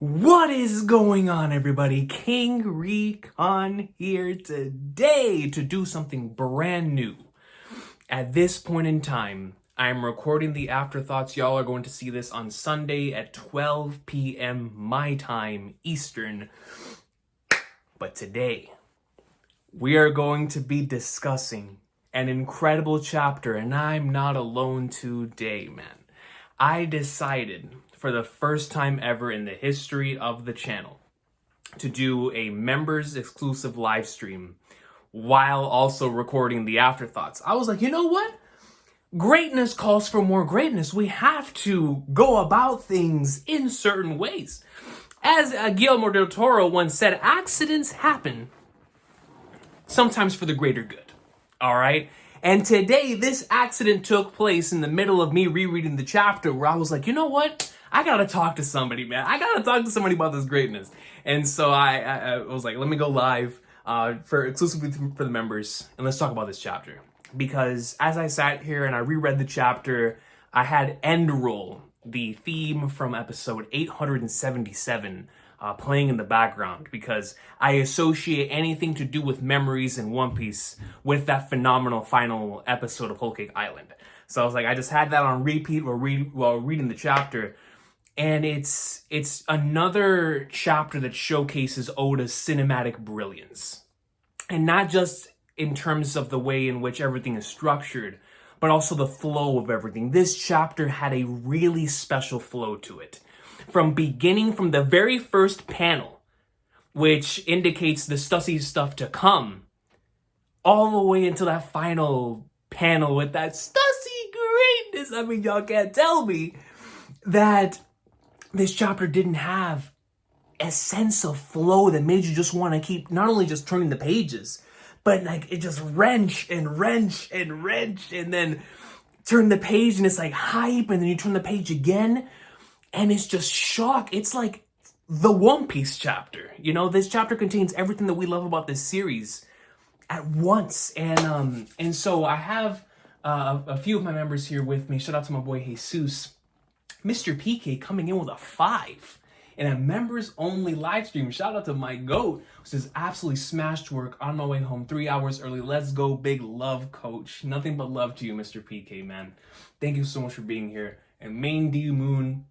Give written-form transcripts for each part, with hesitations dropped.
What is going on, everybody? King Recon here today to do something brand new. At this point in time, I'm recording the Afterthoughts. Y'all are going to see this on Sunday at 12 p.m. my time, Eastern. But today, we are going to be discussing an incredible chapter, and I'm not alone today, man. I decided for the first time ever in the history of the channel to do a members exclusive live stream while also recording the Afterthoughts. I was like, you know what? Greatness calls for more greatness. We have to go about things in certain ways. As Guillermo del Toro once said, accidents happen sometimes for the greater good. All right? And today, this accident took place in the middle of me rereading the chapter where I was like, you know what? I gotta talk to somebody, man. I gotta talk to somebody about this greatness. And so I was like, let me go live exclusively for the members, and let's talk about this chapter. Because as I sat here and I reread the chapter, I had End Roll, the theme from episode 877, playing in the background, because I associate anything to do with memories in One Piece with that phenomenal final episode of Whole Cake Island. So I was like, I just had that on repeat while reading the chapter. And it's another chapter that showcases Oda's cinematic brilliance. And not just in terms of the way in which everything is structured, but also the flow of everything. This chapter had a really special flow to it. From the very first panel, which indicates the Stussy stuff to come, all the way into that final panel with that Stussy greatness. I mean, y'all can't tell me that this chapter didn't have a sense of flow that made you just want to keep not only just turning the pages, but like it just wrench and then turn the page and it's like hype, and then you turn the page again and it's just shock. It's like the One Piece chapter. You know, this chapter contains everything that we love about this series at once. And so I have a few of my members here with me. Shout out to my boy Jesus. Mr. PK coming in with a 5 in a members only live stream. Shout out to my GOAT, who says absolutely smashed work on my way home 3 hours early. Let's go, big love, coach. Nothing but love to you, Mr. PK, man. Thank you so much for being here. And Main D Moon,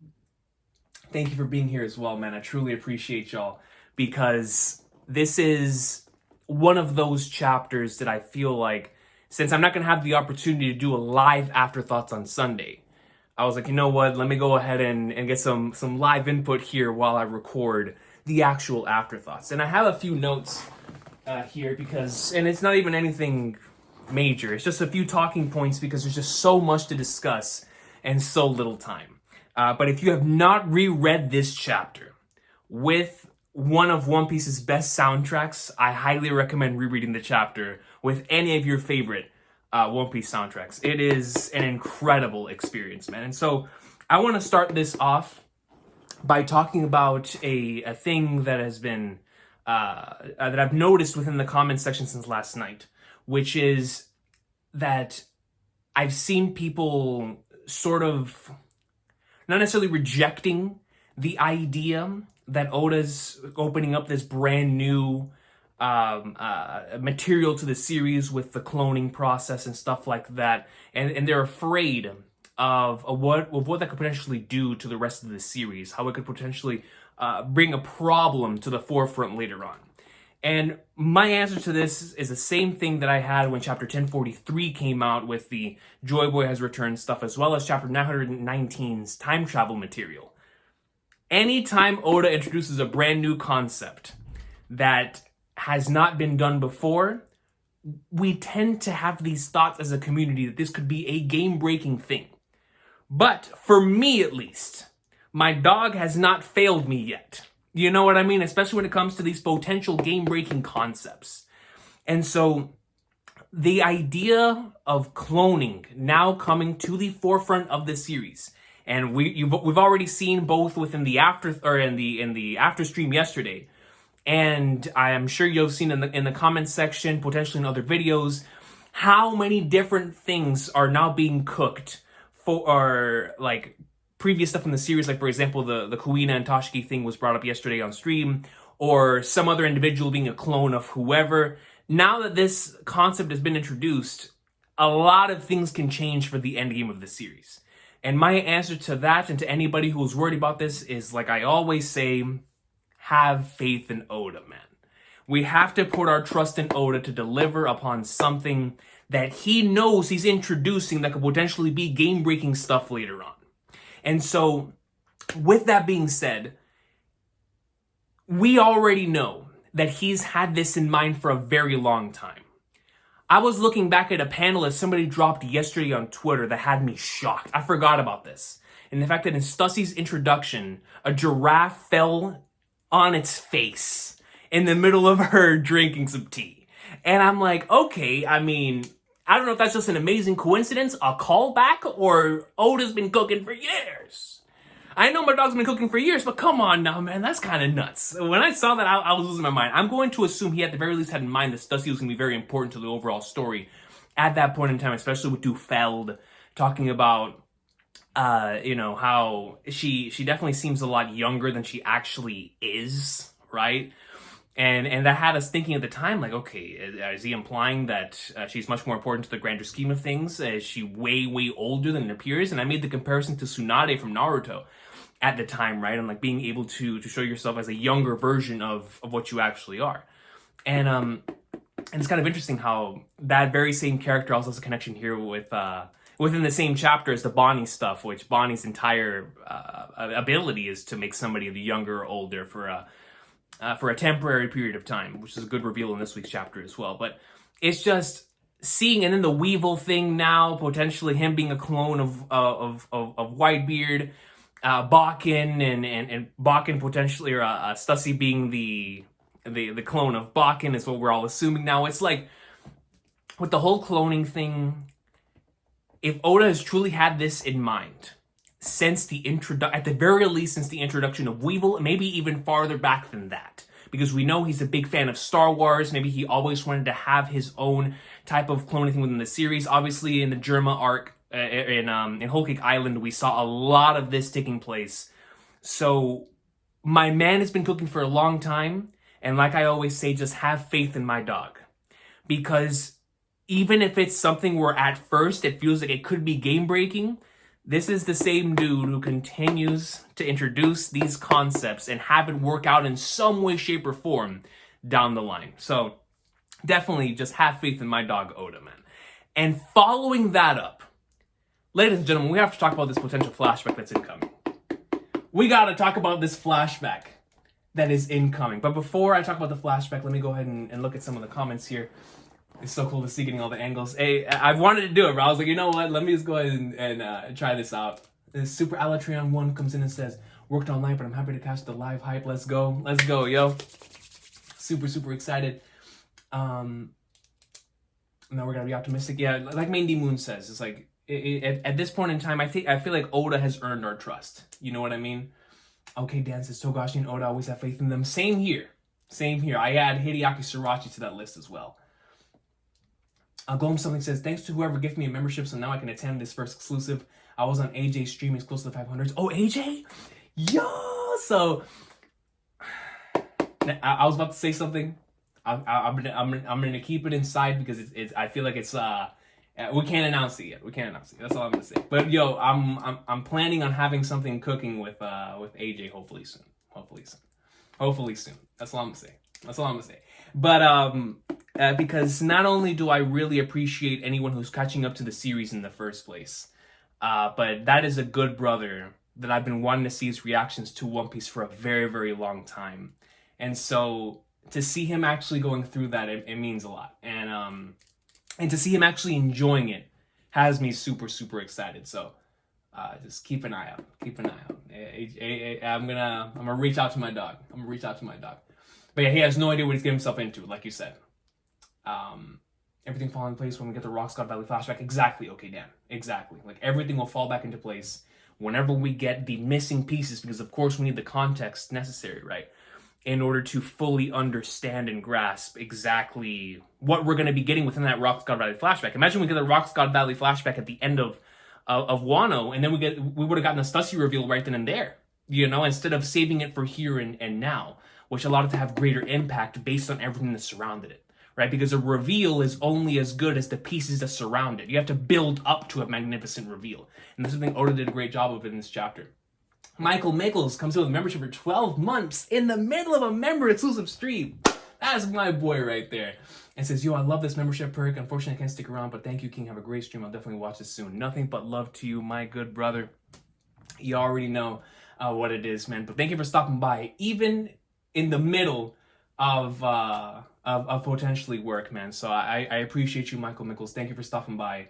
thank you for being here as well, man. I truly appreciate y'all, because this is one of those chapters that I feel like, since I'm not going to have the opportunity to do a live Afterthoughts on Sunday, I was like, you know what? Let me go ahead and get some live input here while I record the actual Afterthoughts. And I have a few notes here and it's not even anything major. It's just a few talking points because there's just so much to discuss and so little time. But if you have not reread this chapter with one of One Piece's best soundtracks, I highly recommend rereading the chapter with any of your favorite One Piece soundtracks. It is an incredible experience, man. And so I want to start this off by talking about a thing that has been that I've noticed within the comment section since last night, which is that I've seen people sort of not necessarily rejecting the idea that Oda's opening up this brand new material to the series with the cloning process and stuff like that, and they're afraid of what that could potentially do to the rest of the series, how it could potentially bring a problem to the forefront later on. And my answer to this is the same thing that I had when chapter 1043 came out with the Joy Boy has returned stuff, as well as chapter 919's time travel material. Anytime Oda introduces a brand new concept that has not been done before, we tend to have these thoughts as a community that this could be a game-breaking thing. But for me, at least, my dog has not failed me yet. You know what I mean? Especially when it comes to these potential game-breaking concepts. And so the idea of cloning now coming to the forefront of the series, and we've already seen both within the in the after stream yesterday, and I am sure you've seen in the comments section, potentially in other videos, how many different things are now being cooked for, or like previous stuff in the series, like for example, the Kuina and Toshiki thing was brought up yesterday on stream, or some other individual being a clone of whoever. Now that this concept has been introduced, a lot of things can change for the end game of the series. And my answer to that, and to anybody who's worried about this, is like I always say, have faith in Oda, man. We have to put our trust in Oda to deliver upon something that he knows he's introducing that could potentially be game-breaking stuff later on. And so, with that being said, we already know that he's had this in mind for a very long time. I was looking back at a panel that somebody dropped yesterday on Twitter that had me shocked. I forgot about this. And the fact that in Stussie's introduction, a giraffe fell on its face in the middle of her drinking some tea. And I'm like, okay, I mean, I don't know if that's just an amazing coincidence, a callback, or Oda's been cooking for years. I know my dog's been cooking for years, but come on now, man, that's kind of nuts. When I saw that, I was losing my mind. I'm going to assume he at the very least had in mind that Stussie was going to be very important to the overall story at that point in time, especially with Dufeld talking about, how she definitely seems a lot younger than she actually is, right? And that had us thinking at the time, like, okay, is he implying that she's much more important to the grander scheme of things? Is she way, way older than it appears? And I made the comparison to Tsunade from Naruto at the time, right? And like being able to show yourself as a younger version of what you actually are. And it's kind of interesting how that very same character also has a connection here with within the same chapter as the Bonnie stuff, which Bonnie's entire ability is to make somebody younger or older for a temporary period of time, which is a good reveal in this week's chapter as well. But it's just seeing, and then the Weevil thing now, potentially him being a clone of Whitebeard, Bakken, and Bakken potentially, or Stussy being the clone of Bakken is what we're all assuming now. It's like, with the whole cloning thing, if Oda has truly had this in mind since the at the very least since the introduction of Weevil, maybe even farther back than that, because we know he's a big fan of Star Wars. Maybe he always wanted to have his own type of cloning thing within the series. Obviously, in the Germa arc in Whole Cake Island, we saw a lot of this taking place. So my man has been cooking for a long time, and like I always say, just have faith in my dog, because even if it's something where at first it feels like it could be game breaking, this is the same dude who continues to introduce these concepts and have it work out in some way, shape, or form down the line. So definitely just have faith in my dog, Oda, man. And following that up, ladies and gentlemen, we have to talk about this potential flashback that's incoming. We got to talk about this flashback that is incoming. But before I talk about the flashback, let me go ahead and look at some of the comments here. It's so cool to see getting all the angles. Hey, I wanted to do it, bro. I was like, you know what? Let me just go ahead and try this out. This Super Alatrion 1 comes in and says, worked online, but I'm happy to catch the live hype. Let's go. Let's go, yo. Super, super excited. Now we're going to be optimistic. Yeah, like Main D Moon says, it's like, at this point in time, I feel like Oda has earned our trust. You know what I mean? Okay, Dan says, Togashi and Oda always have faith in them. Same here. Same here. I add Hideaki Surachi to that list as well. Gloam Something says, thanks to whoever gifted me a membership, so now I can attend this first exclusive. I was on AJ's stream, he's close to the 500s. Oh, AJ? Yo! So, I was about to say something. I'm gonna keep it inside because it's I feel like it's we can't announce it yet. We can't announce it. That's all I'm gonna say. But yo, I'm planning on having something cooking with AJ hopefully soon. Hopefully soon. That's all I'm gonna say. But because not only do I really appreciate anyone who's catching up to the series in the first place, but that is a good brother that I've been wanting to see his reactions to One Piece for a very, very long time. And so to see him actually going through that, it means a lot. And to see him actually enjoying it has me super, super excited. So just keep an eye out. I'm gonna reach out to my dog. But yeah, he has no idea what he's getting himself into, like you said. Everything fall in place when we get the Rock Scott Valley flashback. Exactly, okay, Dan. Exactly. Like, everything will fall back into place whenever we get the missing pieces, because of course we need the context necessary, right? In order to fully understand and grasp exactly what we're going to be getting within that Rock Scott Valley flashback. Imagine we get the Rock Scott Valley flashback at the end of of Wano, and then we would have gotten a Stussy reveal right then and there, you know, instead of saving it for here and now, which allowed it to have greater impact based on everything that surrounded it, right? Because a reveal is only as good as the pieces that surround it. You have to build up to a magnificent reveal, and this is something Oda did a great job of in this chapter. Michael Mickles comes in with membership for 12 months in the middle of a member-exclusive stream. That's my boy right there. And says, yo, I love this membership perk. Unfortunately, I can't stick around, but thank you, King. Have a great stream. I'll definitely watch this soon. Nothing but love to you, my good brother. You already know what it is, man. But thank you for stopping by, even in the middle of potentially work, man. So I appreciate you, Michael Mickles. Thank you for stopping by.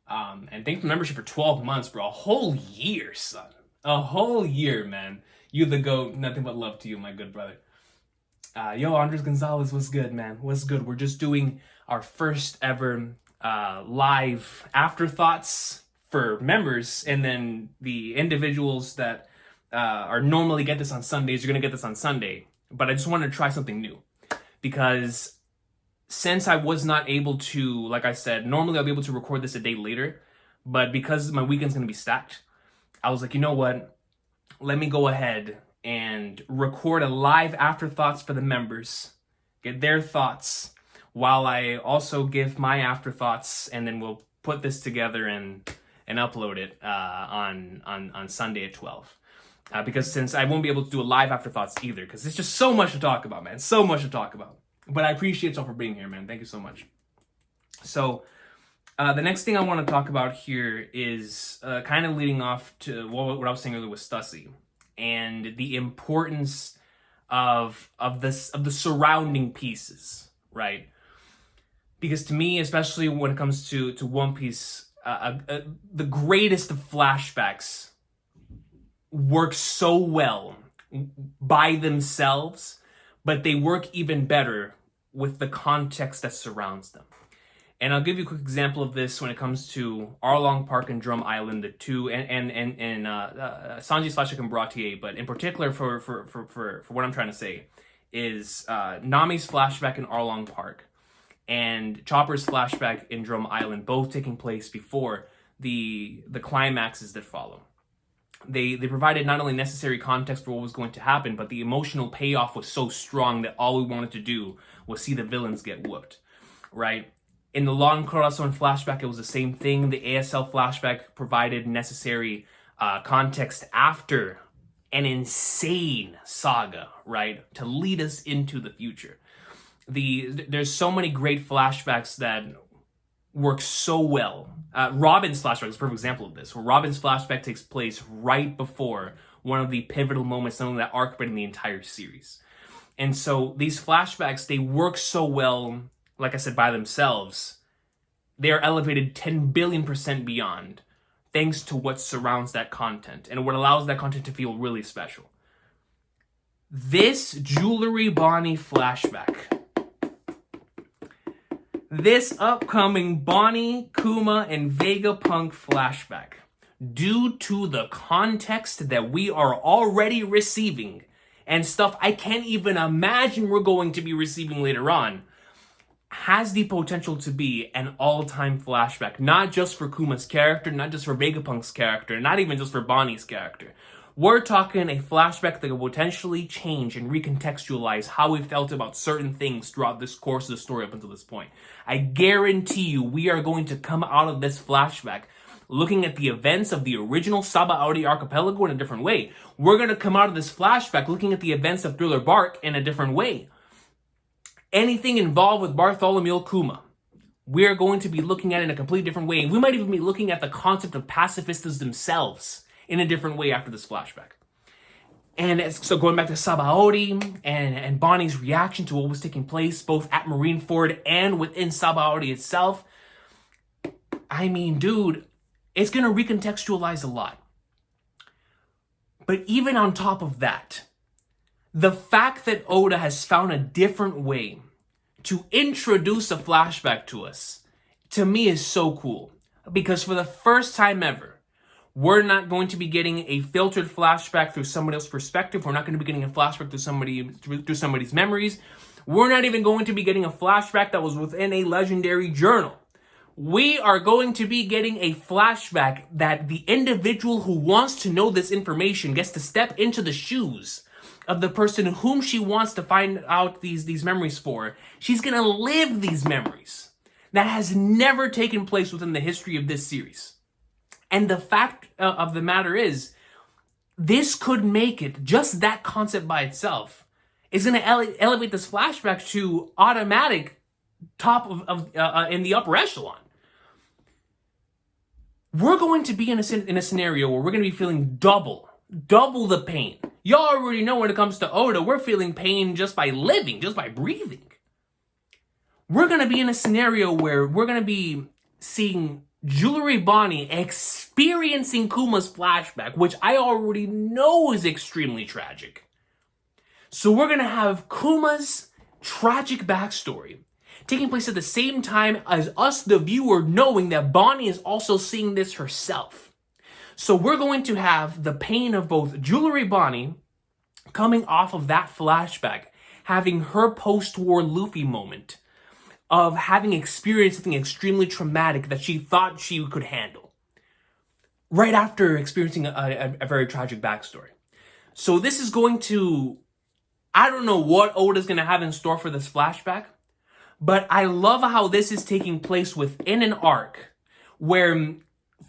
And thank you for membership for 12 months, bro. A whole year, son. A whole year, man. You the GOAT. Nothing but love to you, my good brother. Yo, Andres Gonzalez, what's good, man? What's good? We're just doing our first ever live Afterthoughts for members, and then the individuals that are normally get this on Sundays, you're going to get this on Sunday. But I just wanted to try something new, because since I was not able to, like I said, normally I'll be able to record this a day later, but because my weekend's going to be stacked, I was like, you know what? Let me go ahead and record a live Afterthoughts for the members, get their thoughts, while I also give my Afterthoughts, and then we'll put this together and upload it on Sunday at 12. Because since I won't be able to do a live Afterthoughts either, because it's just so much to talk about, man. So much to talk about. But I appreciate y'all for being here, man. Thank you so much. So, the next thing I want to talk about here is kind of leading off to what I was saying earlier with Stussy, and the importance of the surrounding pieces, right? Because to me, especially when it comes to One Piece, the greatest of flashbacks work so well by themselves, but they work even better with the context that surrounds them. And I'll give you a quick example of this when it comes to Arlong Park and Drum Island, the two, and Sanji's flashback and Baratier, but in particular for what I'm trying to say is Nami's flashback in Arlong Park and Chopper's flashback in Drum Island, both taking place before the climaxes that follow. They provided not only necessary context for what was going to happen, but the emotional payoff was so strong that all we wanted to do was see the villains get whooped, right? In the Long Corazon flashback, it was the same thing. The ASL flashback provided necessary context after an insane saga, right, to lead us into the future. There's so many great flashbacks that work so well. Robin's flashback is a perfect example of this, where Robin's flashback takes place right before one of the pivotal moments, something that arc-rated the entire series. And so these flashbacks, they work so well, like I said, by themselves. They are elevated 10 billion% beyond, thanks to what surrounds that content and what allows that content to feel really special. This Jewelry Bonnie flashback, this upcoming Bonnie, Kuma, and Vegapunk flashback, due to the context that we are already receiving and stuff I can't even imagine we're going to be receiving later on, has the potential to be an all-time flashback, not just for Kuma's character, not just for Vegapunk's character, not even just for Bonnie's character. We're talking a flashback that will potentially change and recontextualize how we felt about certain things throughout this course of the story up until this point. I guarantee you we are going to come out of this flashback looking at the events of the original Sabaody archipelago in a different way. We're going to come out of this flashback looking at the events of Thriller Bark in a different way. Anything involved with Bartholomew Kuma, we are going to be looking at it in a completely different way. And we might even be looking at the concept of pacifistas themselves in a different way after this flashback. And so going back to Sabaody and Bonnie's reaction to what was taking place, both at Marineford and within Sabaody itself, I mean, dude, it's going to recontextualize a lot. But even on top of that, the fact that Oda has found a different way to introduce a flashback to us, to me, is so cool. Because for the first time ever, we're not going to be getting a filtered flashback through somebody else's perspective. We're not going to be getting a flashback through somebody's memories. We're not even going to be getting a flashback that was within a legendary journal. We are going to be getting a flashback that the individual who wants to know this information gets to step into the shoes of the person whom she wants to find out these memories for. She's going to live these memories. That has never taken place within the history of this series. And the fact of the matter is, this could make it, just that concept by itself, is going to elevate this flashback to automatic top of in the upper echelon. We're going to be in a scenario where we're going to be feeling double the pain. Y'all already know when it comes to Oda, we're feeling pain just by living, just by breathing. We're going to be in a scenario where we're going to be seeing Jewelry Bonnie experiencing Kuma's flashback, which I already know is extremely tragic. So we're going to have Kuma's tragic backstory taking place at the same time as us, the viewer, knowing that Bonnie is also seeing this herself. So we're going to have the pain of both Jewelry Bonnie coming off of that flashback, having her post-war Luffy moment of having experienced something extremely traumatic that she thought she could handle, right after experiencing a very tragic backstory. So this is going to, I don't know what Oda's going to have in store for this flashback, but I love how this is taking place within an arc where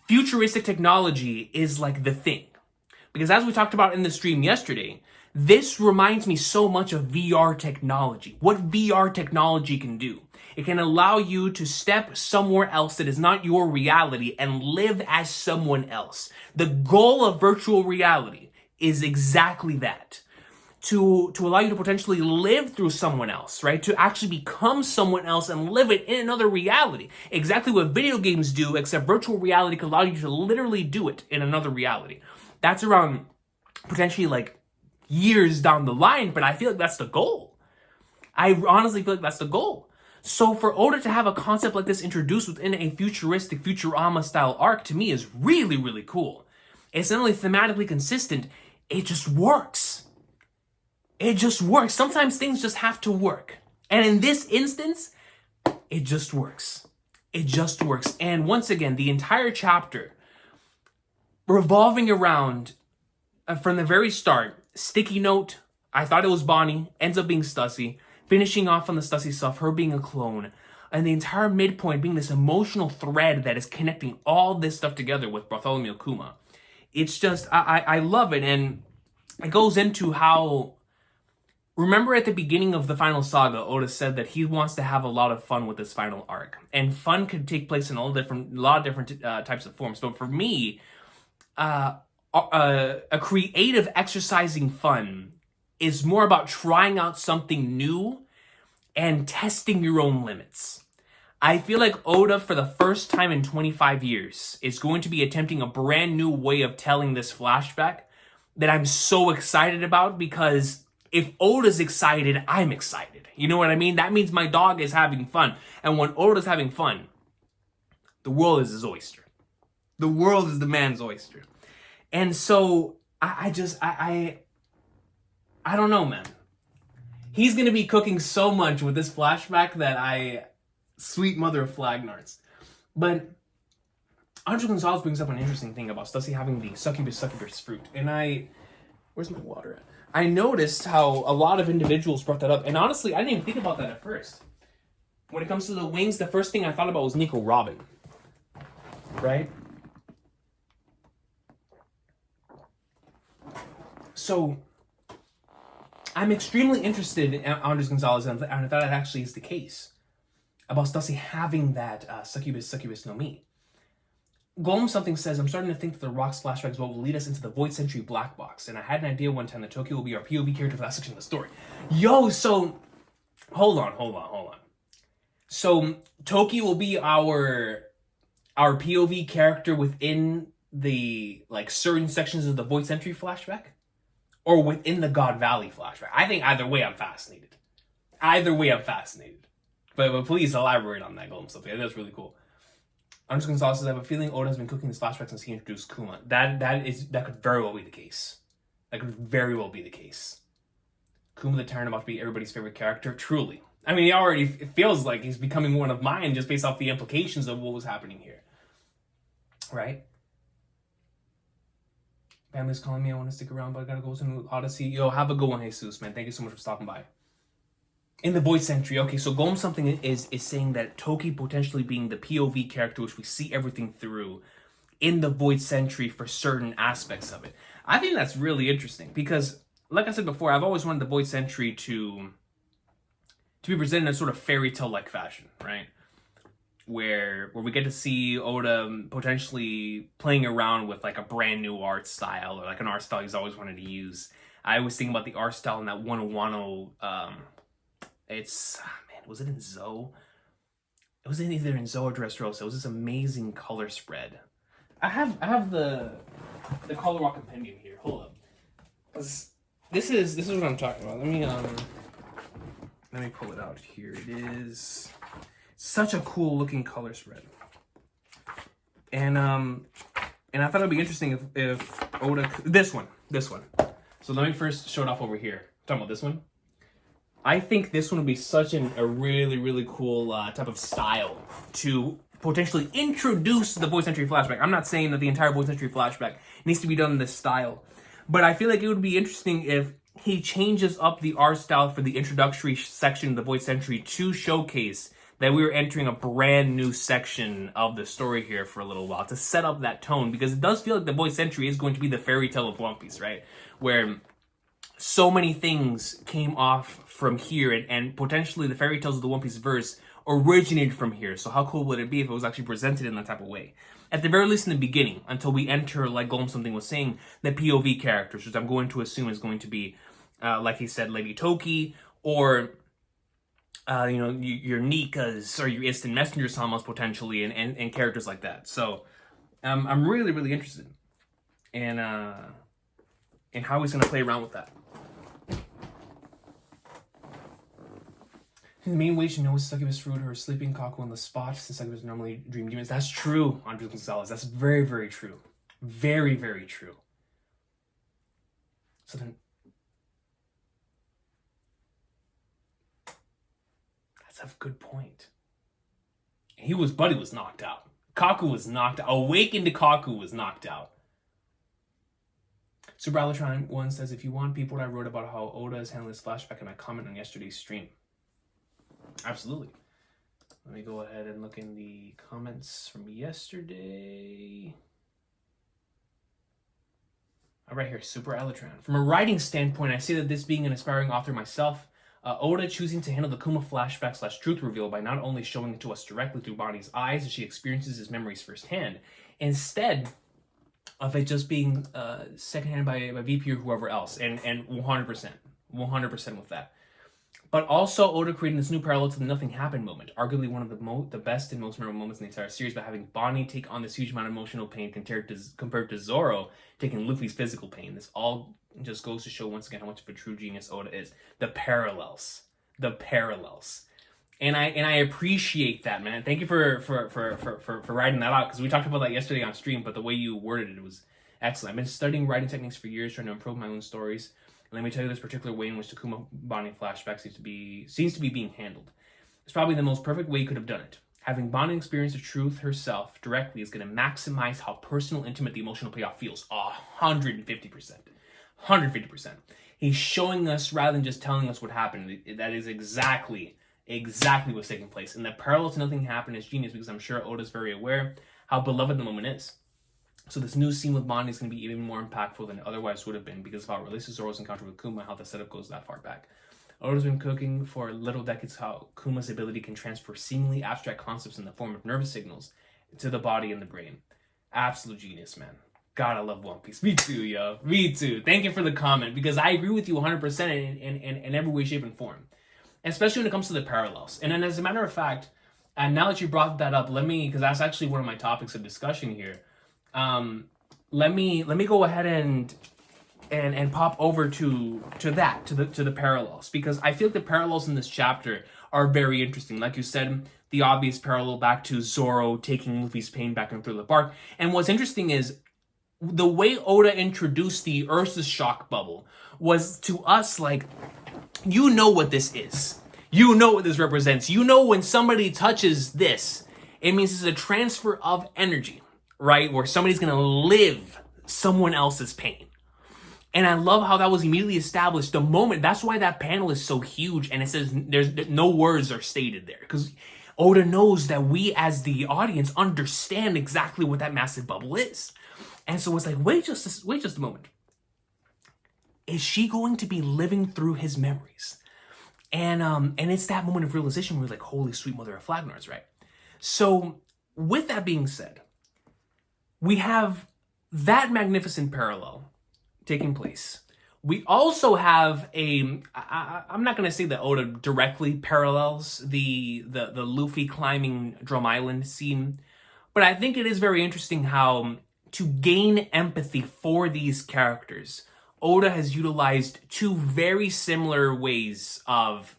futuristic technology is like the thing. Because as we talked about in the stream yesterday, this reminds me so much of VR technology. What VR technology can do. It can allow you to step somewhere else that is not your reality and live as someone else. The goal of virtual reality is exactly that. To allow you to potentially live through someone else, right? To actually become someone else and live it in another reality. Exactly what video games do, except virtual reality can allow you to literally do it in another reality. That's around potentially like years down the line, but I feel like that's the goal. I honestly feel like that's the goal. So for Oda to have a concept like this introduced within a futuristic Futurama style arc, to me is really, really cool. It's not only thematically consistent, it just works. It just works. Sometimes things just have to work. And in this instance, it just works. It just works. And once again, the entire chapter revolving around, from the very start, Sticky Note, I thought it was Bonnie, ends up being Stussy, finishing off on the Stussy stuff, her being a clone, and the entire midpoint being this emotional thread that is connecting all this stuff together with Bartholomew Kuma. It's just, I love it. And it goes into how, remember at the beginning of the final saga, Oda said that he wants to have a lot of fun with this final arc. And fun could take place in a lot of different types of forms. But for me, a creative exercising fun is more about trying out something new and testing your own limits. I feel like Oda, for the first time in 25 years, is going to be attempting a brand new way of telling this flashback that I'm so excited about, because if Oda's excited, I'm excited. You know what I mean? That means my dog is having fun. And when Oda's having fun, the world is his oyster. The world is the man's oyster. And so, I don't know, man. He's going to be cooking so much with this flashback that sweet mother of Flagnarts. But Andre Gonzalez brings up an interesting thing about Stussy having the succubus fruit. And where's my water at? I noticed how a lot of individuals brought that up. And honestly, I didn't even think about that at first. When it comes to the wings, the first thing I thought about was Nico Robin. Right? So, I'm extremely interested in Andres Gonzalez, and I thought that actually is the case about Stussy having that succubus no mi. Golem something says, I'm starting to think that the Rock's flashbacks will lead us into the Void Century black box, and I had an idea one time that Tokyo will be our POV character for that section of the story. Yo, so, hold on. So, Tokyo will be our POV character within the, like, certain sections of the Void Century flashback? Or within the God Valley flashback? I think either way I'm fascinated. But please elaborate on that, Golem stuff. Yeah, that's really cool. Andres Gonzalez says, I have a feeling Oda has been cooking this flashback since he introduced Kuma. That could very well be the case. Kuma the Terran about to be everybody's favorite character. Truly. I mean, it feels like he's becoming one of mine just based off the implications of what was happening here. Right? Family's calling me. I want to stick around, but I gotta go to Odyssey. Yo, have a good one, Jesus, man. Thank you so much for stopping by. In the voice entry, okay, so Golem something is saying that Toki potentially being the POV character, which we see everything through, in the void sentry for certain aspects of it. I think that's really interesting because, like I said before, I've always wanted the void sentry to be presented in a sort of fairy tale like fashion, right? Where we get to see Oda potentially playing around with like a brand new art style or like an art style he's always wanted to use. I was thinking about the art style in that Wano was it in Zoe? It was either in Zoe or Dressrosa. It was this amazing color spread. I have the Color Walk compendium here. Hold up. This is what I'm talking about. Let me pull it out here. It is such a cool looking color spread. And I thought it'd be interesting if Oda this one. So let me first show it off over here. I'm talking about this one. I think this one would be such a really, really cool type of style to potentially introduce the voice entry flashback. I'm not saying that the entire voice entry flashback needs to be done in this style, but I feel like it would be interesting if he changes up the art style for the introductory section of the voice entry to showcase that we were entering a brand new section of the story here for a little while to set up that tone, because it does feel like the voice entry is going to be the fairy tale of One Piece, right? Where so many things came off from here, and potentially the fairy tales of the One Piece verse originated from here. So how cool would it be if it was actually presented in that type of way? At the very least in the beginning, until we enter, like Golem something was saying, the POV characters, which I'm going to assume is going to be, like he said, Lady Toki, or your Nikas or your Instant Messenger Samas potentially, and characters like that. So I'm really, really interested in how he's going to play around with that. The main way she knows Succubus fruit or sleeping Kaku on the spot, since Succubus normally dream demons. That's true, Andres Gonzalez. That's very, very true. Very, very true. So then, that's a good point. Buddy was knocked out. Kaku was knocked out. Awakened Kaku was knocked out. Super Alatron 1 says, if you want people, I wrote about how Oda is handling this flashback in my comment on yesterday's stream. Absolutely. Let me go ahead and look in the comments from yesterday. All right, here, Super Alatron. From a writing standpoint, I say that this being an aspiring author myself, Oda choosing to handle the Kuma flashback / truth reveal by not only showing it to us directly through Bonnie's eyes as she experiences his memories firsthand, instead of it just being secondhand by VP or whoever else, and 100% with that. But also Oda creating this new parallel to the nothing happened moment, arguably one of the best and most memorable moments in the entire series, by having Bonnie take on this huge amount of emotional pain compared to Zoro taking Luffy's physical pain. This all just goes to show once again how much of a true genius Oda is. The parallels. And I appreciate that, man. Thank you for writing that out, because we talked about that yesterday on stream, but the way you worded it was excellent. I've been studying writing techniques for years, trying to improve my own stories. And let me tell you this particular way in which the Kuma Bonnie flashback seems to be being handled. It's probably the most perfect way you could have done it. Having Bonnie experience the truth herself directly is going to maximize how personal, intimate the emotional payoff feels. 150%. 150%. He's showing us rather than just telling us what happened. That is exactly what's taking place. And the parallel to nothing happened is genius, because I'm sure Oda's very aware how beloved the moment is. So this new scene with Bonnie is going to be even more impactful than it otherwise would have been, because of how it relates to Zoro's encounter with Kuma, how the setup goes that far back. Oda's been cooking for little decades how Kuma's ability can transfer seemingly abstract concepts in the form of nervous signals to the body and the brain. Absolute genius, man. God, I love One Piece. Me too, yo. Me too. Thank you for the comment, because I agree with you 100% in every way, shape, and form. Especially when it comes to the parallels. And then, as a matter of fact, and now that you brought that up, because that's actually one of my topics of discussion here. Let me go ahead and pop over to the parallels, because I feel like the parallels in this chapter are very interesting. Like you said, the obvious parallel back to Zoro taking Luffy's pain back in Thriller Bark. And what's interesting is the way Oda introduced the Ursus shock bubble was to us like, you know what this is. You know what this represents. You know when somebody touches this, it means it's a transfer of energy, right? Where somebody's gonna live someone else's pain. And I love how that was immediately established the moment. That's why that panel is so huge, and it says there's no words are stated there, because Oda knows that we as the audience understand exactly what that massive bubble is. And so it's like, wait just a moment. Is she going to be living through his memories? And it's that moment of realization where we're like, holy sweet mother of Flagnards, right? So with that being said, we have that magnificent parallel taking place. We also have I'm not going to say that Oda directly parallels the Luffy climbing Drum Island scene, but I think it is very interesting how, to gain empathy for these characters, Oda has utilized two very similar ways of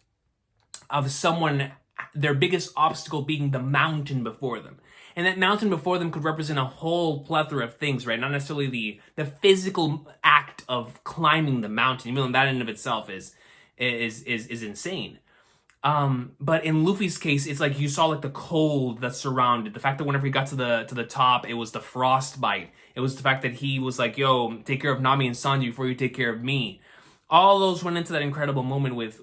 someone, their biggest obstacle being the mountain before them. And that mountain before them could represent a whole plethora of things, right? Not necessarily the physical act of climbing the mountain, even though that in of itself is insane. But in Luffy's case, it's like you saw like the cold that surrounded, the fact that whenever he got to the top, it was the frostbite. It was the fact that he was like, yo, take care of Nami and Sanji before you take care of me. All those went into that incredible moment with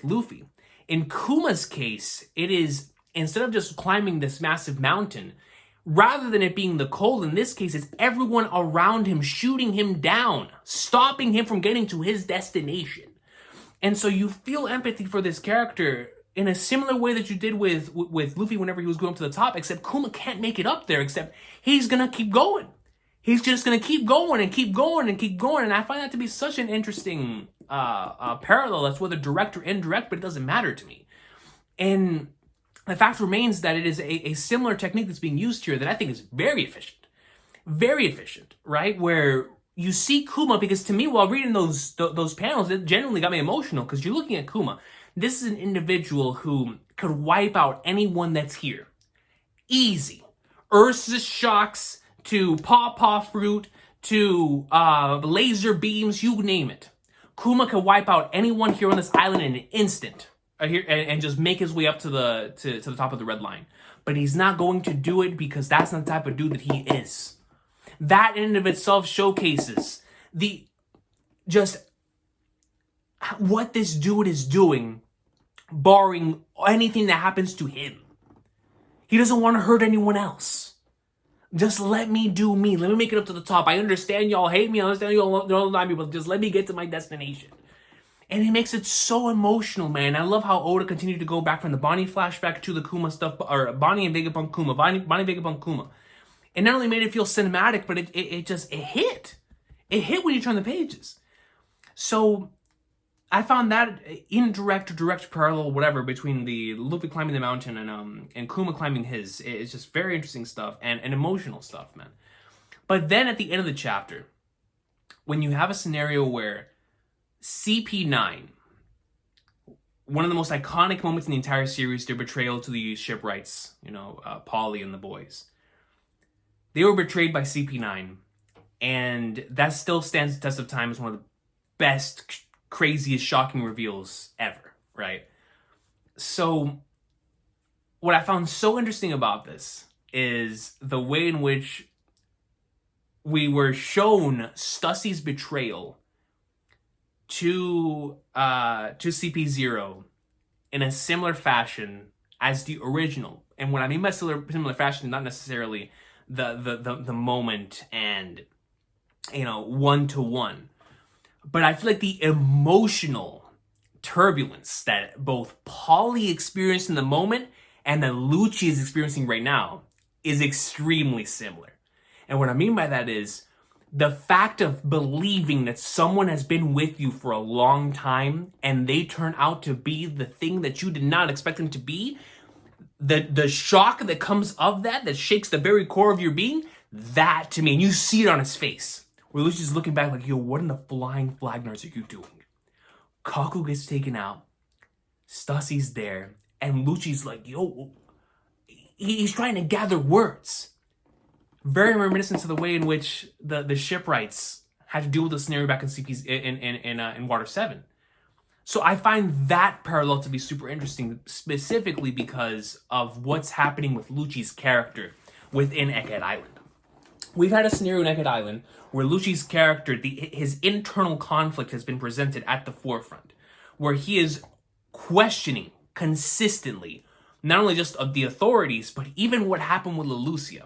Luffy. In Kuma's case, it is, instead of just climbing this massive mountain, rather than it being the cold, in this case, it's everyone around him shooting him down, stopping him from getting to his destination. And so you feel empathy for this character in a similar way that you did with Luffy whenever he was going up to the top, except Kuma can't make it up there, except he's going to keep going. He's just going to keep going and keep going and keep going. And I find that to be such an interesting parallel. That's whether direct or indirect, but it doesn't matter to me. And the fact remains that it is a similar technique that's being used here that I think is very efficient, right? Where you see Kuma, because to me, while reading those panels, it genuinely got me emotional, because you're looking at Kuma. This is an individual who could wipe out anyone that's here. Easy. Ursus shocks to paw fruit to laser beams, you name it. Kuma could wipe out anyone here on this island in an instant. And just make his way up to the top of the red line. But he's not going to do it because that's not the type of dude that he is. That in and of itself showcases what this dude is doing, barring anything that happens to him. He doesn't want to hurt anyone else. Just let me do me. Let me make it up to the top. I understand y'all hate me. I understand y'all don't like me, but just let me get to my destination. And he makes it so emotional, man. I love how Oda continued to go back from the Bonnie flashback to the Kuma stuff, or Bonnie and Vegapunk Kuma, Bonnie Vegapunk Kuma. It not only made it feel cinematic, but it hit. It hit when you turn the pages. So I found that indirect or direct parallel, whatever, between the Luffy climbing the mountain and Kuma climbing his. It's just very interesting stuff and emotional stuff, man. But then at the end of the chapter, when you have a scenario where CP9, one of the most iconic moments in the entire series, their betrayal to the shipwrights, Polly and the boys. They were betrayed by CP9, and that still stands the test of time as one of the best, craziest, shocking reveals ever, right? So, what I found so interesting about this is the way in which we were shown Stussy's betrayal to CP0 in a similar fashion as the original. And what I mean by similar fashion, not necessarily the moment and one-to-one, but I feel like the emotional turbulence that both Polly experienced in the moment and that Lucci is experiencing right now is extremely similar. And what I mean by that is the fact of believing that someone has been with you for a long time and they turn out to be the thing that you did not expect them to be, the shock that comes of that shakes the very core of your being, that to me, and you see it on his face, where Lucci's looking back like, yo, what in the flying Flagnards are you doing? Kaku gets taken out, Stussy's there, and Lucci's like, yo, he's trying to gather words. Very reminiscent to the way in which the shipwrights had to deal with the scenario back in CP's in Water 7. So I find that parallel to be super interesting, specifically because of what's happening with Lucci's character within Egghead Island. We've had a scenario in Egghead Island where Lucci's character, his internal conflict has been presented at the forefront, where he is questioning consistently, not only just of the authorities, but even what happened with Leloucia.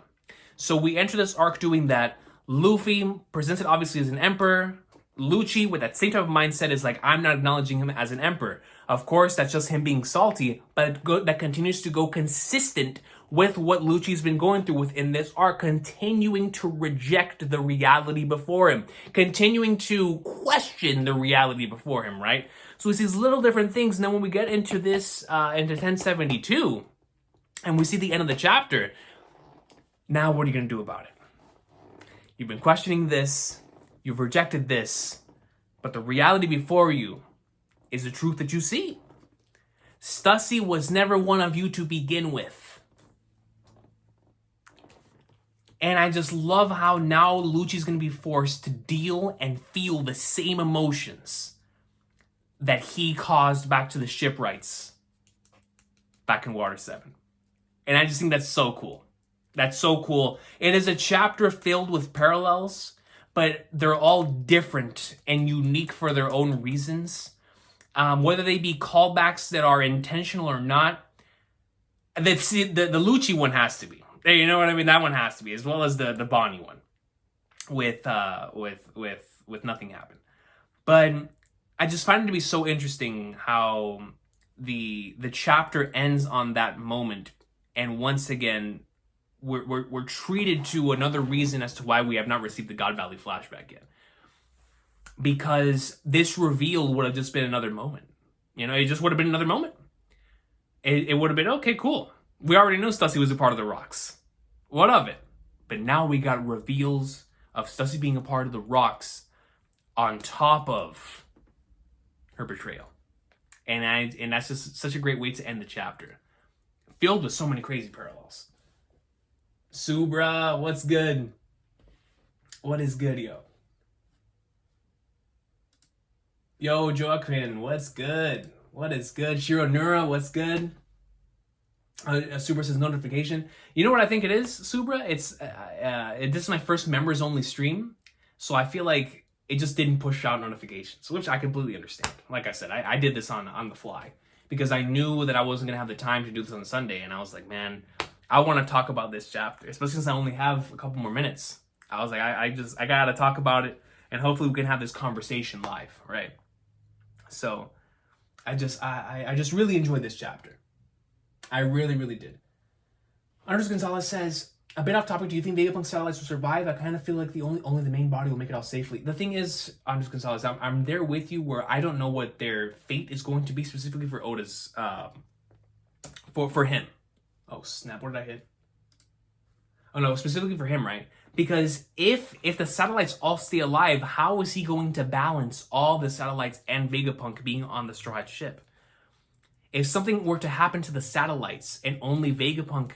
So we enter this arc doing that. Luffy, presented obviously as an emperor. Lucci, with that same type of mindset, is like, I'm not acknowledging him as an emperor. Of course, that's just him being salty, but that continues to go consistent with what Lucci's been going through within this arc, continuing to reject the reality before him, continuing to question the reality before him, right? So we see these little different things, and then when we get into this, into 1072, and we see the end of the chapter, now what are you going to do about it? You've been questioning this, you've rejected this, but the reality before you is the truth that you see. Stussy was never one of you to begin with. And I just love how now Lucci's going to be forced to deal and feel the same emotions that he caused back to the shipwrights back in Water 7. And I just think that's so cool. That's so cool. It is a chapter filled with parallels, but they're all different and unique for their own reasons. Whether they be callbacks that are intentional or not, the Lucci one has to be. You know what I mean? That one has to be, as well as the Bonnie one with Nothing Happened. But I just find it to be so interesting how the chapter ends on that moment, and once again, we're treated to another reason as to why we have not received the God Valley flashback yet. Because this reveal would have just been another moment. You know, it just would have been another moment. It would have been, okay, cool. We already knew Stussy was a part of the Rocks. What of it? But now we got reveals of Stussy being a part of the Rocks on top of her betrayal. And that's just such a great way to end the chapter. Filled with so many crazy parallels. Subra, what's good? What is good, yo? Yo, Joaquin, what's good? What is good? Shiro Nura, what's good? Subra says notification. You know what I think it is, Subra? It's this is my first members only stream, so I feel like it just didn't push out notifications, which I completely understand. Like I said, I did this on the fly because I knew that I wasn't gonna have the time to do this on Sunday, and I was like, man, I want to talk about this chapter, especially since I only have a couple more minutes. I was like, I gotta talk about it, and hopefully we can have this conversation live, right? So I just really enjoyed this chapter. I really, really did. Andres Gonzalez says, a bit off topic, do you think Vegapunk satellites will survive? I kind of feel like only the main body will make it out safely. The thing is, Andres Gonzalez, I'm there with you where I don't know what their fate is going to be specifically for Oda's, for him. Oh, snap, what did I hit? Oh no, specifically for him, right? Because if the satellites all stay alive, how is he going to balance all the satellites and Vegapunk being on the Straw Hat ship? If something were to happen to the satellites and only Vegapunk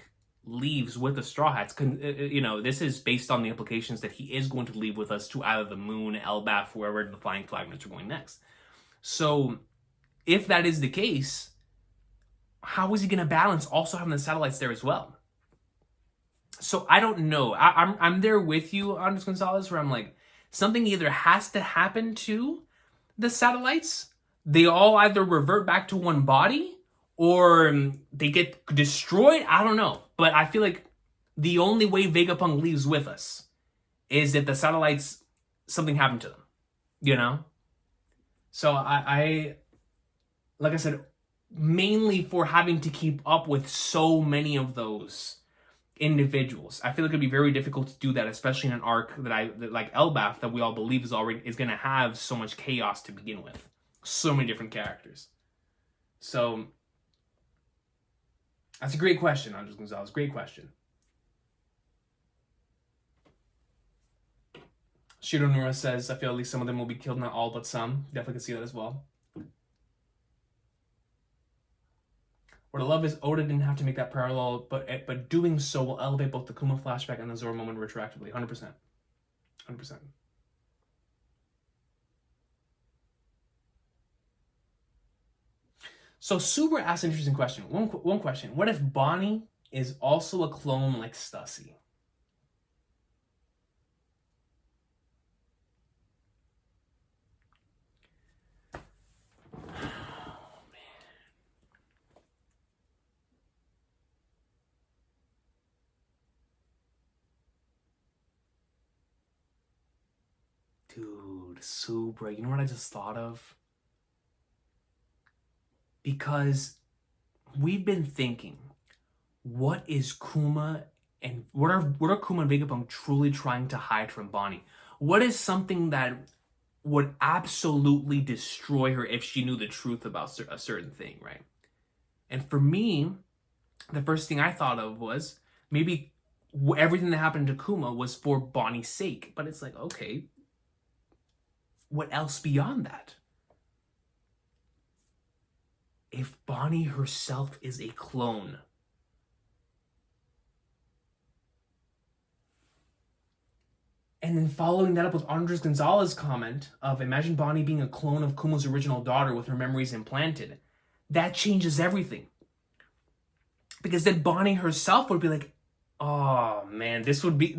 leaves with the Straw Hats, you know, this is based on the implications that he is going to leave with us to either the moon, Elbaf, wherever the Flying Flagments are going next. So if that is the case, how is he going to balance also having the satellites there as well? So I don't know. I'm there with you, Andres Gonzalez, where I'm like, something either has to happen to the satellites. They all either revert back to one body or they get destroyed. I don't know. But I feel like the only way Vegapunk leaves with us is if the satellites, something happened to them, you know? So I like I said, mainly for having to keep up with so many of those individuals. I feel like it'd be very difficult to do that, especially in an arc that like Elbaf, that we all believe is going to have so much chaos to begin with. So many different characters. So that's a great question, Andres Gonzalez. Great question. Shiro Nura says, I feel at least some of them will be killed, not all, but some. Definitely can see that as well. What I love is Oda didn't have to make that parallel, but doing so will elevate both the Kuma flashback and the Zoro moment retroactively. 100%. 100%. So Subra asked an interesting question. One question. What if Bonnie is also a clone like Stussy? Dude, Subra, you know what I just thought of? Because we've been thinking, what is Kuma and what are Kuma and Vegapunk truly trying to hide from Bonnie? What is something that would absolutely destroy her if she knew the truth about a certain thing, right? And for me, the first thing I thought of was maybe everything that happened to Kuma was for Bonnie's sake. But it's like, okay, what else beyond that? If Bonnie herself is a clone, and then following that up with Andres Gonzalez's comment of imagine Bonnie being a clone of Kuma's original daughter with her memories implanted, that changes everything. Because then Bonnie herself would be like, oh man, this would be...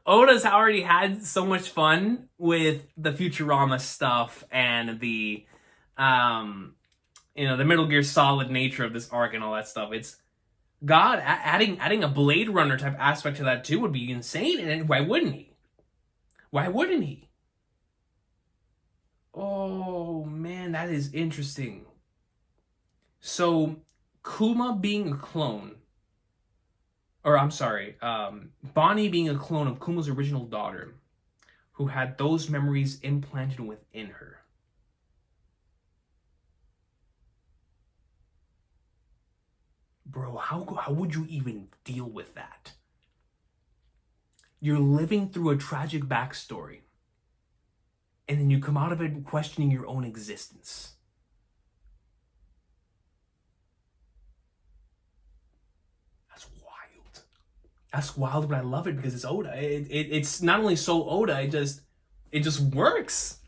Oda's already had so much fun with the Futurama stuff and the, the Metal Gear Solid nature of this arc and all that stuff. It's... God, adding a Blade Runner type aspect to that too would be insane. And why wouldn't he? Why wouldn't he? Oh, man, that is interesting. So, Kuma being a clone, or I'm sorry, Bonnie being a clone of Kuma's original daughter, who had those memories implanted within her. Bro, how would you even deal with that? You're living through a tragic backstory, and then you come out of it questioning your own existence. That's wild. That's wild, but I love it because it's Oda. It's not only so Oda, it just works.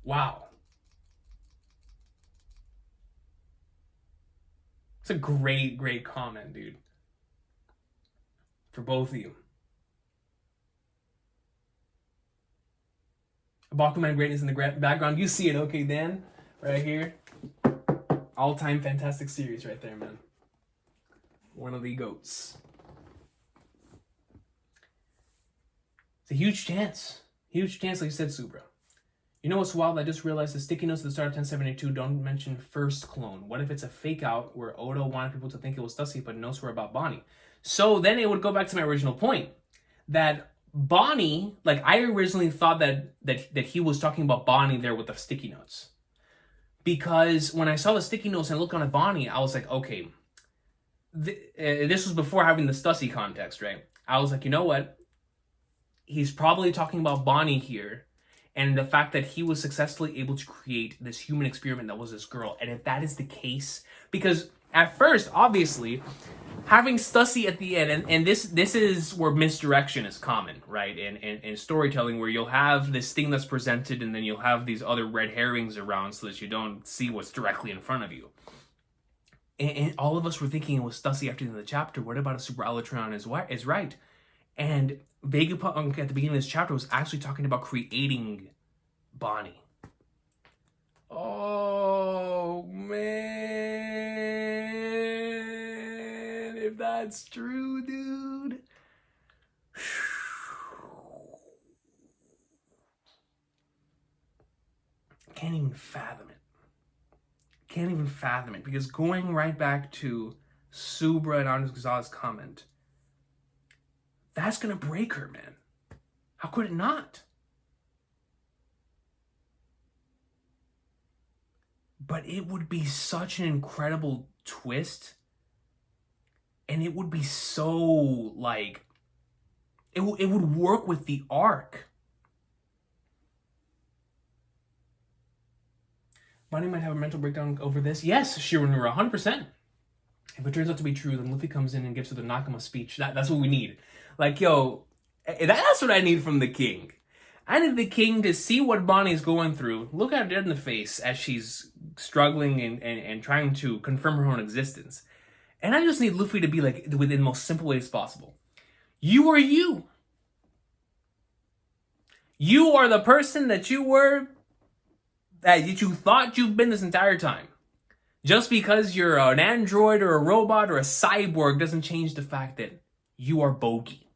Wow. It's a great comment, dude. For both of you. Bakuman greatness in the background. You see it, okay, Dan? Right here. All-time fantastic series right there, man. One of the GOATs. It's a huge chance. Huge chance, like you said, Subra. You know what's wild? I just realized the sticky notes at the start of 1072 don't mention first clone. What if it's a fake out where Oda wanted people to think it was Stussy, but notes were about Bonnie? So then it would go back to my original point that Bonnie, like I originally thought that he was talking about Bonnie there with the sticky notes. Because when I saw the sticky notes and looked on at Bonnie, I was like, okay, this was before having the Stussy context, right? I was like, you know what? He's probably talking about Bonnie here and the fact that he was successfully able to create this human experiment that was this girl. And if that is the case, because at first, obviously, having Stussy at the end, and this is where misdirection is common, right? In storytelling, where you'll have this thing that's presented, and then you'll have these other red herrings around so that you don't see what's directly in front of you. And all of us were thinking it was Stussy after the end of the chapter. What about a Super Alatron is right? And Vegapunk at the beginning of this chapter was actually talking about creating Bonnie. Oh, man. If that's true, dude. Can't even fathom it. Can't even fathom it. Because going right back to Subra and Andres Gonzalez's comment, that's going to break her, man. How could it not? But it would be such an incredible twist. And it would be so, like... It would work with the arc. Bonnie might have a mental breakdown over this. Yes, Shiranura, 100%. If it turns out to be true, then Luffy comes in and gives her the Nakama speech. That's what we need. Like, yo, that's what I need from the king. I need the king to see what Bonnie's going through, look at her dead in the face as she's struggling and trying to confirm her own existence. And I just need Luffy to be like, within the most simple ways possible. You are you. You are the person that you were, that you thought you've been this entire time. Just because you're an android or a robot or a cyborg doesn't change the fact that you are Bogey.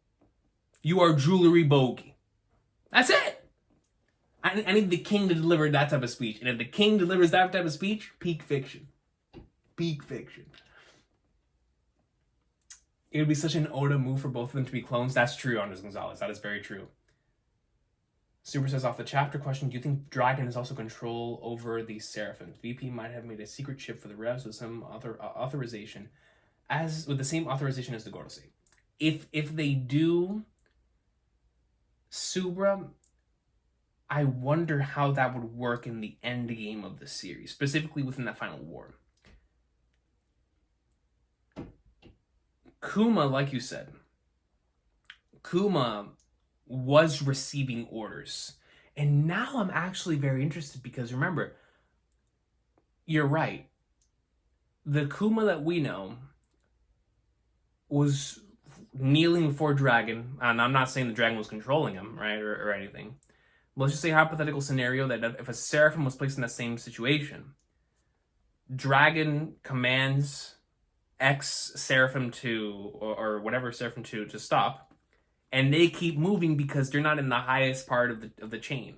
You are Jewelry Bogey. That's it. I need the king to deliver that type of speech. And if the king delivers that type of speech, peak fiction. Peak fiction. It would be such an Oda move for both of them to be clones. That's true, Andres Gonzalez. That is very true. Super says off the chapter question, do you think Dragon has also control over the Seraphims? VP might have made a secret chip for the Revs with some authorization, with the same authorization as the Gorosei. If they do, Subra, I wonder how that would work in the end game of the series, specifically within that final war. Kuma, like you said, Kuma was receiving orders. And now I'm actually very interested because remember, you're right. The Kuma that we know was kneeling before Dragon, and I'm not saying the Dragon was controlling him, right, or anything. Let's just say a hypothetical scenario that if a Seraphim was placed in that same situation, Dragon commands X Seraphim or whatever Seraphim to stop, and they keep moving because they're not in the highest part of the chain.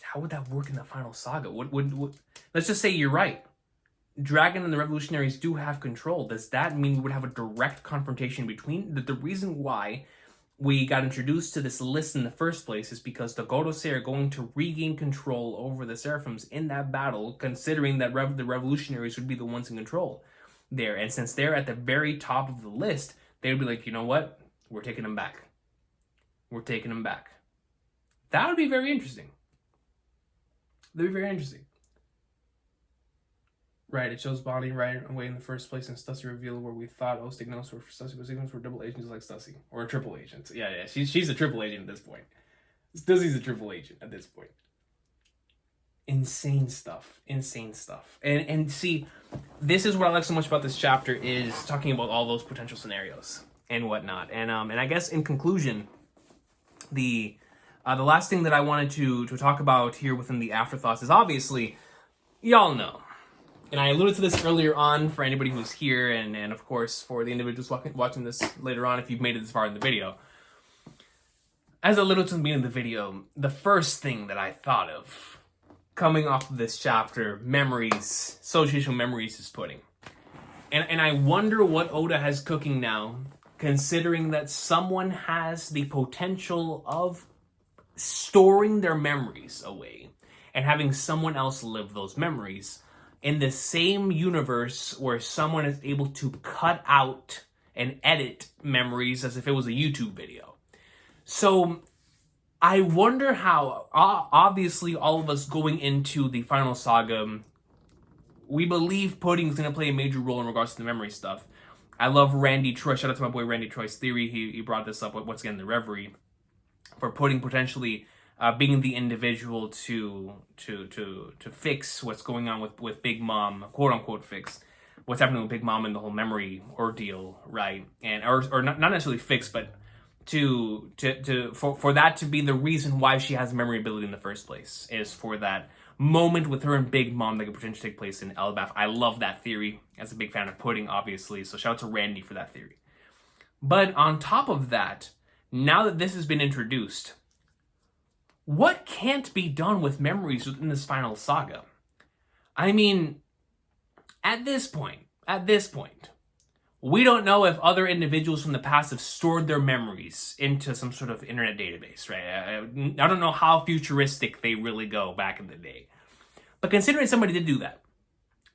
How would that work in the final saga? Would let's just say you're right. Dragon and the revolutionaries do have control. Does that mean we would have a direct confrontation between the reason why we got introduced to this list in the first place is because the Gorosei are going to regain control over the Seraphims in that battle, considering that the revolutionaries would be the ones in control there. And since they're at the very top of the list, they would be like, you know what? We're taking them back. We're taking them back. That would be very interesting. That would be very interesting. Right, it shows Bonnie right away in the first place, and Stussy revealed where we thought Ostignos were Stussy, but Ostignos were double agents like Stussy. Or a triple agent. Yeah, she's a triple agent at this point. Stussy's a triple agent at this point. Insane stuff. Insane stuff. And see, this is what I like so much about this chapter, is talking about all those potential scenarios and whatnot. And I guess in conclusion, the last thing that I wanted to talk about here within the Afterthoughts is obviously, y'all know, and I alluded to this earlier on for anybody who's here, and of course for the individuals watching this later on if you've made it this far in the video. As I alluded to the beginning of the video, the first thing that I thought of coming off of this chapter, memories, social memories is pudding. And I wonder what Oda has cooking now, considering that someone has the potential of storing their memories away and having someone else live those memories in the same universe where someone is able to cut out and edit memories as if it was a YouTube video. So I wonder how, obviously all of us going into the final saga, we believe Pudding is going to play a major role in regards to the memory stuff. I love Randy Troy. Shout out to my boy Randy Troy's theory. He brought this up once again in the Reverie, for Pudding potentially being the individual to fix what's going on with Big Mom, quote unquote fix what's happening with Big Mom and the whole memory ordeal, right? And or not necessarily fix, but for that to be the reason why she has memory ability in the first place, is for that moment with her and Big Mom that could potentially take place in Elbaf. I love that theory. As a big fan of Pudding, obviously, so shout out to Randy for that theory. But on top of that, now that this has been introduced, what can't be done with memories within this final saga? I mean, at this point, we don't know if other individuals from the past have stored their memories into some sort of internet database, right? I don't know how futuristic they really go back in the day. But considering somebody did do that,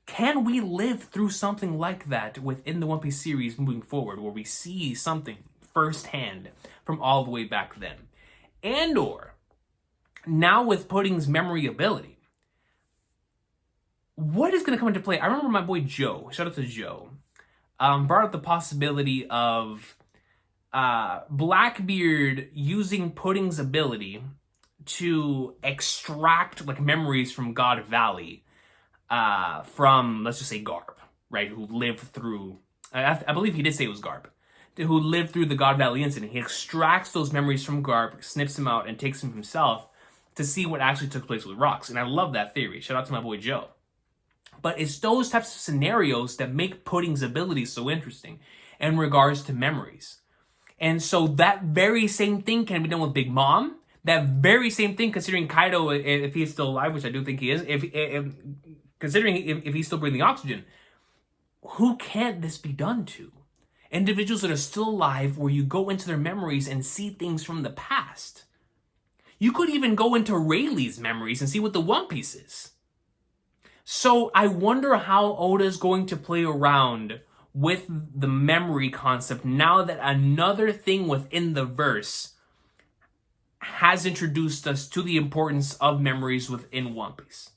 can we live through something like that within the One Piece series moving forward, where we see something firsthand from all the way back then? And or, now with Pudding's memory ability, what is going to come into play? I remember my boy Joe, shout out to Joe, brought up the possibility of Blackbeard using Pudding's ability to extract like memories from God Valley, from, let's just say, Garb, right? Who lived through, I believe he did say it was Garb, who lived through the God Valley incident. He extracts those memories from Garb, snips them out, and takes them himself to see what actually took place with Rocks. And I love that theory. Shout out to my boy Joe. But it's those types of scenarios that make Pudding's abilities so interesting in regards to memories. And so that very same thing can be done with Big Mom. That very same thing, considering Kaido, if he's still alive, which I do think he is, if he's still breathing oxygen, who can't this be done to? Individuals that are still alive, where you go into their memories and see things from the past. You could even go into Rayleigh's memories and see what the One Piece is. So I wonder how Oda's going to play around with the memory concept now that another thing within the verse has introduced us to the importance of memories within One Piece.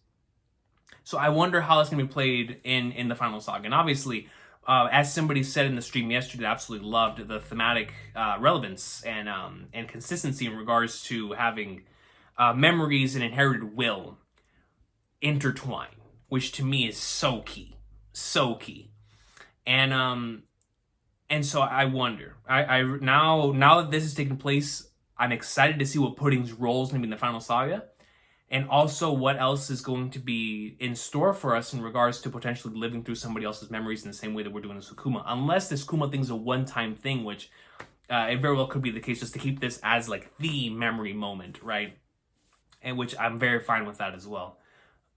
So I wonder how it's going to be played in the final saga. And obviously, as somebody said in the stream yesterday, I absolutely loved the thematic relevance and consistency in regards to having memories and inherited will intertwine, which to me is so key. And so I wonder. I now that this is taking place, I'm excited to see what Pudding's role is going to be in the final saga, and also what else is going to be in store for us in regards to potentially living through somebody else's memories in the same way that we're doing this with Kuma. Unless this Kuma thing's a one-time thing, which it very well could be the case, just to keep this as like the memory moment, right? And which I'm very fine with that as well.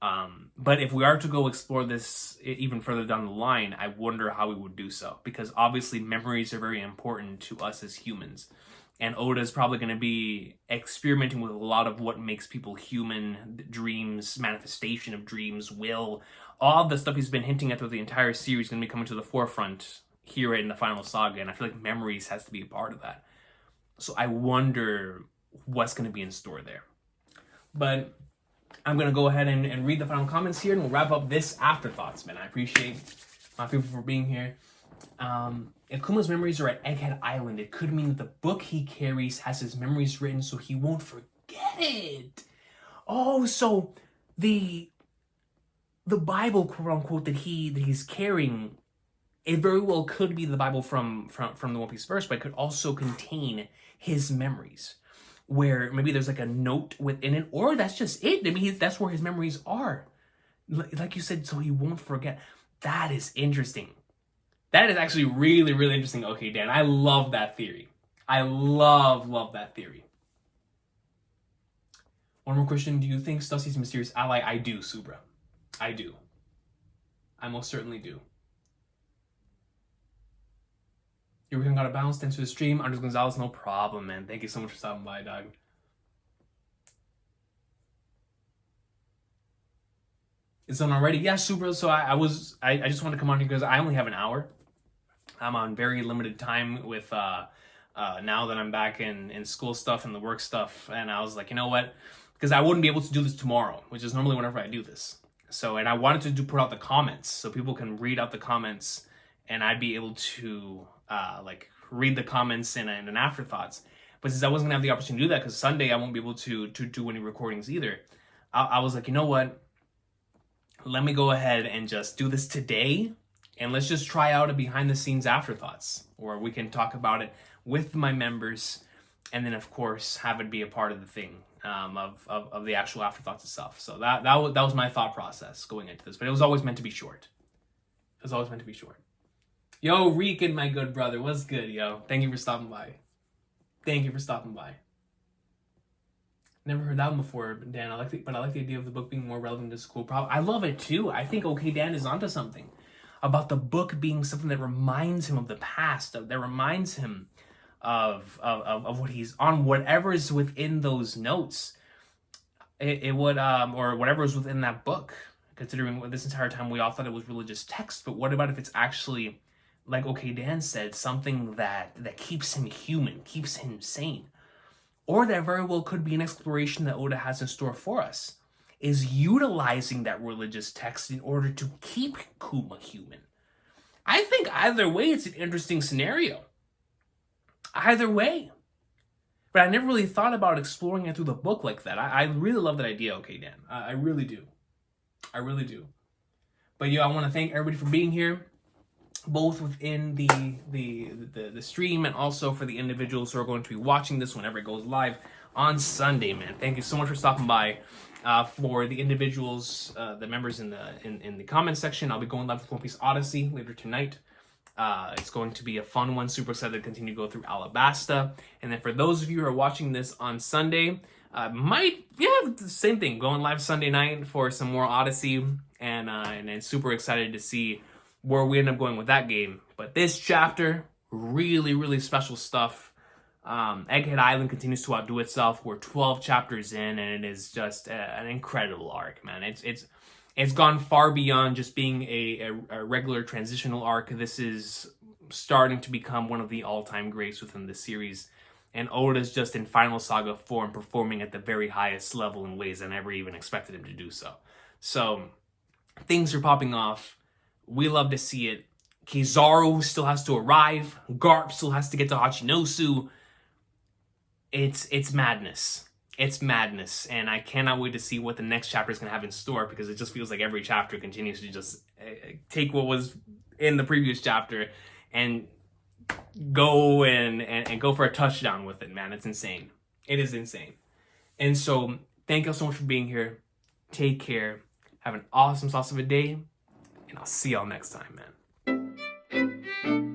But if we are to go explore this even further down the line, I wonder how we would do so. Because obviously memories are very important to us as humans. And Oda's probably going to be experimenting with a lot of what makes people human, dreams, manifestation of dreams, will. All the stuff he's been hinting at through the entire series is going to be coming to the forefront here in the final saga. And I feel like memories has to be a part of that. So I wonder what's going to be in store there. But I'm going to go ahead and read the final comments here, and we'll wrap up this Afterthoughts, man. I appreciate my people for being here. If Kuma's memories are at Egghead Island, it could mean that the book he carries has his memories written so he won't forget it. Oh, so the Bible, quote unquote, that he's carrying, it very well could be the Bible from the One Piece verse, but it could also contain his memories, where maybe there's like a note within it, or that's just it. I mean, that's where his memories are. Like you said, so he won't forget. That is interesting. That is actually really, really interesting. Okay, Dan, I love that theory. I love that theory. One more question. Do you think Stussie's mysterious ally? I do, Subra. I do. I most certainly do. Your Recon got a bounce. Thanks for the stream. Andres Gonzalez, no problem, man. Thank you so much for stopping by, dog. It's done already? Yeah, super. So I just wanted to come on here because I only have an hour. I'm on very limited time with now that I'm back in school stuff and the work stuff. And I was like, you know what? Because I wouldn't be able to do this tomorrow, which is normally whenever I do this. So, and I wanted to put out the comments so people can read out the comments and I'd be able to like read the comments in an Afterthoughts. But since I wasn't gonna have the opportunity to do that, because Sunday I won't be able to do any recordings either, I was like, you know what? Let me go ahead and just do this today, and let's just try out a behind the scenes Afterthoughts, where we can talk about it with my members, and then of course have it be a part of the thing of the actual Afterthoughts itself. So that was my thought process going into this, but it was always meant to be short. It was always meant to be short. Yo, Recon, my good brother, what's good, yo? Thank you for stopping by. Thank you for stopping by. Never heard that one before, Dan. I like the idea of the book being more relevant to school. I love it too. I think OK Dan is onto something about the book being something that reminds him of the past, that reminds him of what he's on, whatever is within those notes. It would or whatever is within that book. Considering this entire time we all thought it was religious text, but what about if it's actually, like OK Dan said, something that keeps him human, keeps him sane? Or that very well could be an exploration that Oda has in store for us, is utilizing that religious text in order to keep Kuma human. I think either way, it's an interesting scenario. Either way. But I never really thought about exploring it through the book like that. I really love that idea, okay, Dan. I really do. I really do. But I want to thank everybody for being here, both within the stream and also for the individuals who are going to be watching this whenever it goes live on Sunday, man. Thank you so much for stopping by. For the individuals, the members in the comment section, I'll be going live with One Piece Odyssey later tonight. It's going to be a fun one. Super excited to continue to go through Alabasta. And then for those of you who are watching this on Sunday, the same thing. Going live Sunday night for some more Odyssey, and super excited to see where we end up going with that game. But this chapter, really, really special stuff. Egghead Island continues to outdo itself. We're 12 chapters in, and it is just an incredible arc, man. It's gone far beyond just being a regular transitional arc. This is starting to become one of the all-time greats within the series. And Oda's just in Final Saga form, performing at the very highest level in ways I never even expected him to do so. So, things are popping off. We love to see it. Kizaru still has to arrive. Garp still has to get to Hachinosu. It's madness. It's madness, and I cannot wait to see what the next chapter is going to have in store, because it just feels like every chapter continues to just take what was in the previous chapter and go and go for a touchdown with it, man. It's insane. It is insane. And so, thank you so much for being here. Take care. Have an awesome sauce of a day, and I'll see y'all next time, man.